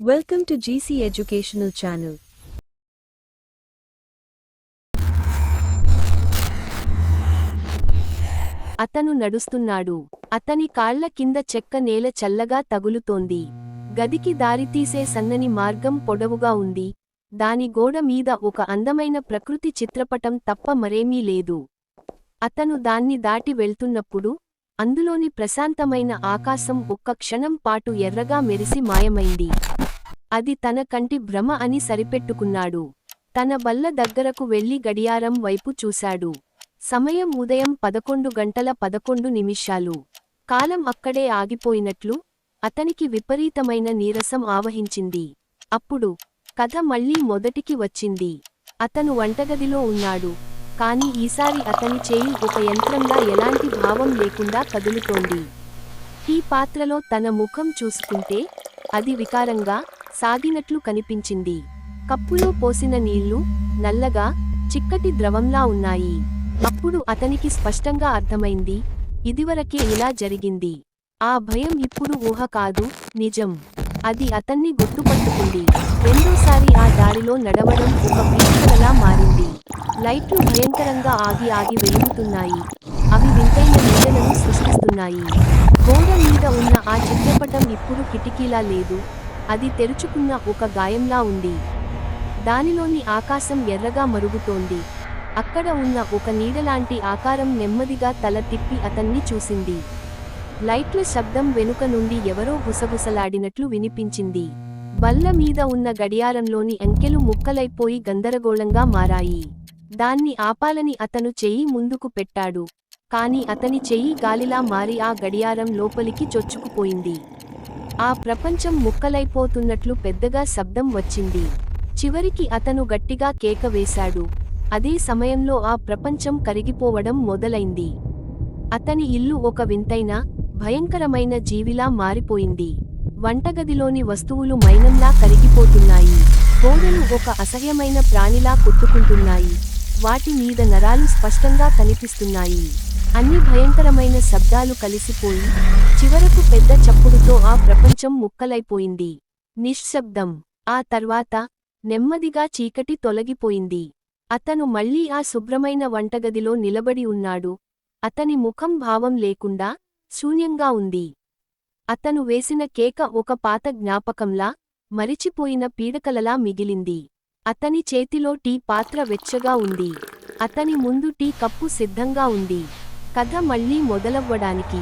Welcome to GC Educational Channel. అతను నడుస్తున్నాడు. అతని కాళ్ల కింద చెక్క నేల చల్లగా తగులుతోంది. గదికి దారితీసే సన్నని మార్గం పొడవుగా ఉంది. దాని గోడ మీద ఒక అందమైన ప్రకృతి చిత్రపటం తప్ప మరేమీ లేదు. అతను దాన్ని దాటి వెళ్తున్నప్పుడు అందులోని ప్రశాంతమైన ఆకాశం ఒక్క క్షణం పాటు ఎర్రగా మెరిసి మాయమైంది. అది తన కంటి భ్రమ అని సరిపెట్టుకున్నాడు. తన బల్ల దగ్గరకు వెళ్లి గడియారం వైపు చూశాడు. సమయం ఉదయం 11:11. కాలం అక్కడే ఆగిపోయినట్లు అతనికి విపరీతమైన నీరసం ఆవహించింది. అప్పుడు కథ మళ్లీ మొదటికి వచ్చింది. అతను వంటగదిలో ఉన్నాడు. కాని ఈసారి అతని చేయి ఒక యంత్రంలా ఎలాంటి భావం లేకుండా కదులుతోంది. ఈ పాత్రలో తన ముఖం చూసుకుంటే అది వికారంగా సాగినట్లు కనిపించింది. కప్పులో పోసిన నీళ్లు నల్లగా చిక్కటి ద్రవంలా ఉన్నాయి. అప్పుడు అతనికి స్పష్టంగా అర్థమైంది, ఇదివరకే ఇలా జరిగింది. ఆ భయం ఇప్పుడు ఊహ కాదు, నిజం. అది అతన్ని గుర్తుపట్టుకుంది. రెండోసారి ఆ దారిలో నడవడం ఒక పీడకలలా మారింది. లైట్లు భయంకరంగా ఆగి ఆగి వెలుగుతున్నాయి. అవి వింతైన నీడలను సృష్టిస్తున్నాయి. గోడ మీద ఉన్న ఆ చిత్రపటం ఇప్పుడు కిటికీలా లేదు. అది తెరుచుకున్న ఒక గాయంలా ఉంది. దానిలోని ఆకాశం ఎర్రగా మరుగుతోంది. అక్కడ ఉన్న ఒక నీడలాంటి ఆకారం నెమ్మదిగా తల తిప్పి అతన్ని చూసింది. లైట్ల శబ్దం వెనుక నుండి ఎవరో గుసగుసలాడినట్లు వినిపించింది. బల్ల మీద ఉన్న గడియారంలోని అంకెలు ముక్కలైపోయి గందరగోళంగా మారాయి. దాన్ని ఆపాలని అతను చెయ్యి ముందుకు పెట్టాడు. కాని అతని చెయ్యి గాలిలా మారి ఆ గడియారం లోపలికి చొచ్చుకుపోయింది. ఆ ప్రపంచం ముక్కలైపోతున్నట్లు పెద్దగా శబ్దం వచ్చింది. చివరికి అతను గట్టిగా కేక వేశాడు. అదే సమయంలో ఆ ప్రపంచం కరిగిపోవడం మొదలైంది. అతని ఇల్లు ఒక వింతైన, భయంకరమైన జీవిలా మారిపోయింది. వంటగదిలోని వస్తువులు మైనంలా కరిగిపోతున్నాయి. గోడలు ఒక అసహ్యమైన ప్రాణిలా కొట్టుకుంటున్నాయి. వాటి మీద నరాలు స్పష్టంగా కనిపిస్తున్నాయి. అన్ని భయంకరమైన శబ్దాలు కలిసిపోయి చివరకు పెద్ద చప్పుడుతో ఆ ప్రపంచం ముక్కలైపోయింది. నిశ్శబ్దం. ఆ తర్వాత నెమ్మదిగా చీకటి తొలగిపోయింది. అతను మళ్లీ ఆ శుభ్రమైన వంటగదిలో నిలబడి ఉన్నాడు. అతని ముఖం భావం లేకుండా శూన్యంగా ఉంది. అతను వేసిన కేక ఒక పాత జ్ఞాపకంలా, మరిచిపోయిన పీడకలలా మిగిలింది. అతని చేతిలో టీ పాత్ర వెచ్చగా ఉంది. అతని ముందు టీ కప్పు సిద్ధంగా ఉంది. కథ మళ్లీ మొదలవ్వడానికి